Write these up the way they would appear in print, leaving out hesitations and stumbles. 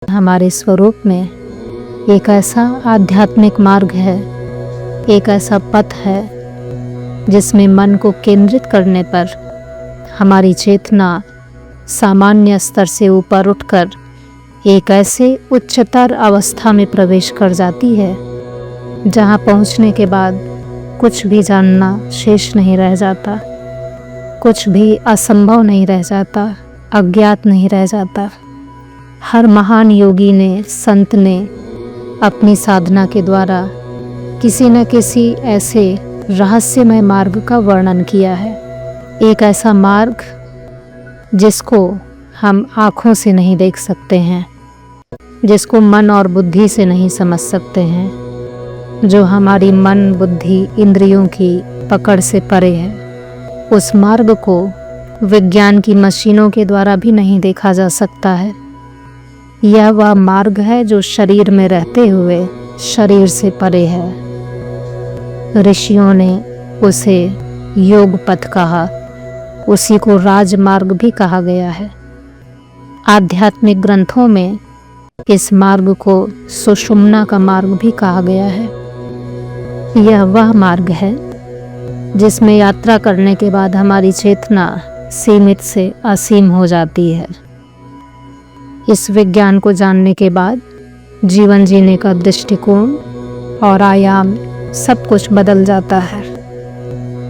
हमारे स्वरूप में एक ऐसा आध्यात्मिक मार्ग है, एक ऐसा पथ है जिसमें मन को केंद्रित करने पर हमारी चेतना सामान्य स्तर से ऊपर उठकर एक ऐसे उच्चतर अवस्था में प्रवेश कर जाती है जहाँ पहुँचने के बाद कुछ भी जानना शेष नहीं रह जाता, कुछ भी असंभव नहीं रह जाता, अज्ञात नहीं रह जाता। हर महान योगी ने, संत ने अपनी साधना के द्वारा किसी न किसी ऐसे रहस्यमय मार्ग का वर्णन किया है। एक ऐसा मार्ग जिसको हम आँखों से नहीं देख सकते हैं, जिसको मन और बुद्धि से नहीं समझ सकते हैं, जो हमारी मन, बुद्धि, इंद्रियों की पकड़ से परे है। उस मार्ग को विज्ञान की मशीनों के द्वारा भी नहीं देखा जा सकता है। यह वह मार्ग है जो शरीर में रहते हुए शरीर से परे है। ऋषियों ने उसे योग पथ कहा, उसी को राजमार्ग भी कहा गया है। आध्यात्मिक ग्रंथों में इस मार्ग को सुषुम्ना का मार्ग भी कहा गया है। यह वह मार्ग है जिसमें यात्रा करने के बाद हमारी चेतना सीमित से असीम हो जाती है। इस विज्ञान को जानने के बाद जीवन जीने का दृष्टिकोण और आयाम सब कुछ बदल जाता है।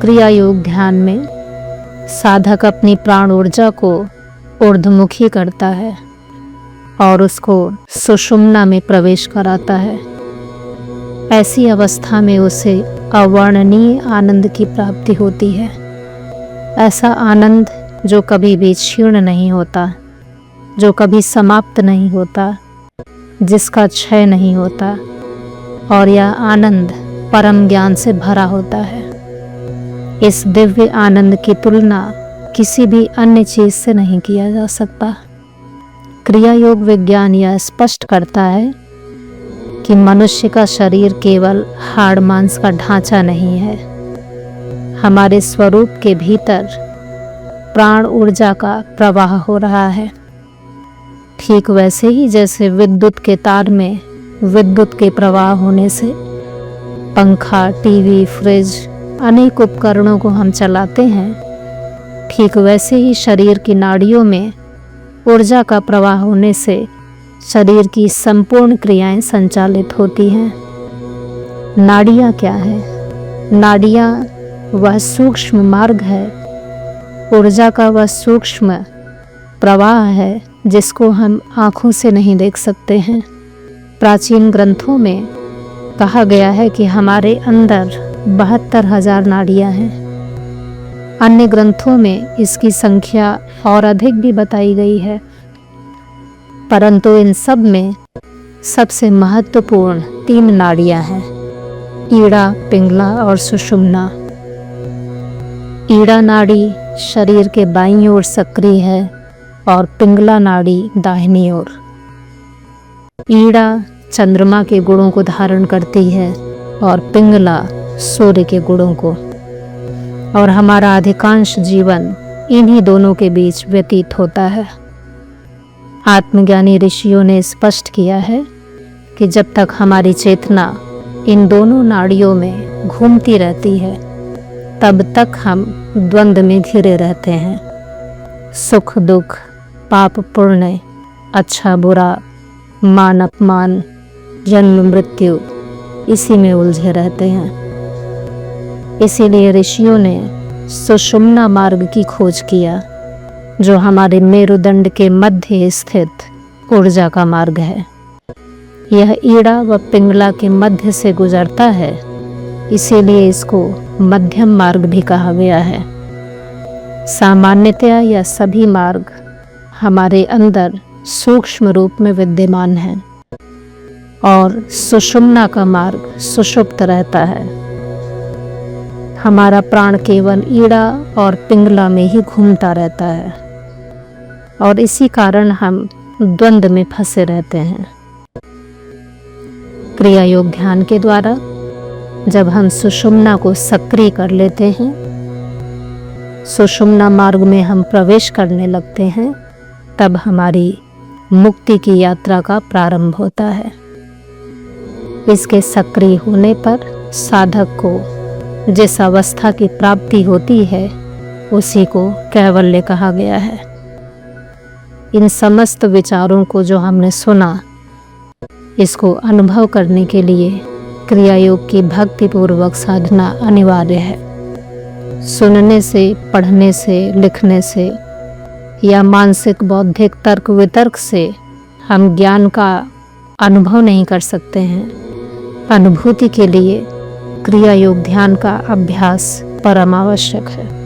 क्रिया योग ध्यान में साधक अपनी प्राण ऊर्जा को ऊर्ध्वमुखी करता है और उसको सुषुम्ना में प्रवेश कराता है। ऐसी अवस्था में उसे अवर्णनीय आनंद की प्राप्ति होती है। ऐसा आनंद जो कभी भी क्षीण नहीं होता, जो कभी समाप्त नहीं होता, जिसका क्षय नहीं होता, और यह आनंद परम ज्ञान से भरा होता है। इस दिव्य आनंद की तुलना किसी भी अन्य चीज से नहीं किया जा सकता। क्रिया योग विज्ञान यह स्पष्ट करता है कि मनुष्य का शरीर केवल हाड़ मांस का ढांचा नहीं है। हमारे स्वरूप के भीतर प्राण ऊर्जा का प्रवाह हो रहा है। ठीक वैसे ही जैसे विद्युत के तार में विद्युत के प्रवाह होने से पंखा, टीवी, फ्रिज, अनेक उपकरणों को हम चलाते हैं, ठीक वैसे ही शरीर की नाड़ियों में ऊर्जा का प्रवाह होने से शरीर की संपूर्ण क्रियाएं संचालित होती हैं। नाड़ियाँ क्या है? नाड़ियाँ वह सूक्ष्म मार्ग है, ऊर्जा का वह सूक्ष्म प्रवाह है जिसको हम आँखों से नहीं देख सकते हैं। प्राचीन ग्रंथों में कहा गया है कि हमारे अंदर 72,000 नाड़ियाँ हैं। अन्य ग्रंथों में इसकी संख्या और अधिक भी बताई गई है, परंतु इन सब में सबसे महत्वपूर्ण 3 नाड़ियाँ हैं: ईड़ा, पिंगला और सुषुम्ना। ईड़ा नाड़ी शरीर के बाईं ओर सक्रिय है और पिंगला नाड़ी दाहिनी ओर। ईड़ा चंद्रमा के गुणों को धारण करती है और पिंगला सूर्य के गुणों को, और हमारा अधिकांश जीवन इन्हीं दोनों के बीच व्यतीत होता है। आत्मज्ञानी ऋषियों ने स्पष्ट किया है कि जब तक हमारी चेतना इन दोनों नाड़ियों में घूमती रहती है, तब तक हम द्वंद्व में घिरे रहते हैं। सुख दुख, पाप पुण्य, अच्छा बुरा, मान अपमान, जन्म मृत्यु, इसी में उलझे रहते हैं। इसीलिए ऋषियों ने सुषुम्ना मार्ग की खोज किया, जो हमारे मेरुदंड के मध्य स्थित ऊर्जा का मार्ग है। यह ईड़ा व पिंगला के मध्य से गुजरता है, इसीलिए इसको मध्यम मार्ग भी कहा गया है। सामान्यतया यह सभी मार्ग हमारे अंदर सूक्ष्म रूप में विद्यमान है और सुषुम्ना का मार्ग सुषुप्त रहता है। हमारा प्राण केवल ईड़ा और पिंगला में ही घूमता रहता है और इसी कारण हम द्वंद्व में फंसे रहते हैं। क्रिया योग ध्यान के द्वारा जब हम सुषुम्ना को सक्रिय कर लेते हैं, सुषुम्ना मार्ग में हम प्रवेश करने लगते हैं, तब हमारी मुक्ति की यात्रा का प्रारंभ होता है। इसके सक्रिय होने पर साधक को जिस अवस्था की प्राप्ति होती है उसी को कैवल्य कहा गया है। इन समस्त विचारों को जो हमने सुना, इसको अनुभव करने के लिए क्रिया योग की भक्तिपूर्वक साधना अनिवार्य है। सुनने से, पढ़ने से, लिखने से या मानसिक बौद्धिक तर्क वितर्क से हम ज्ञान का अनुभव नहीं कर सकते हैं। अनुभूति के लिए क्रिया योग ध्यान का अभ्यास परम आवश्यक है।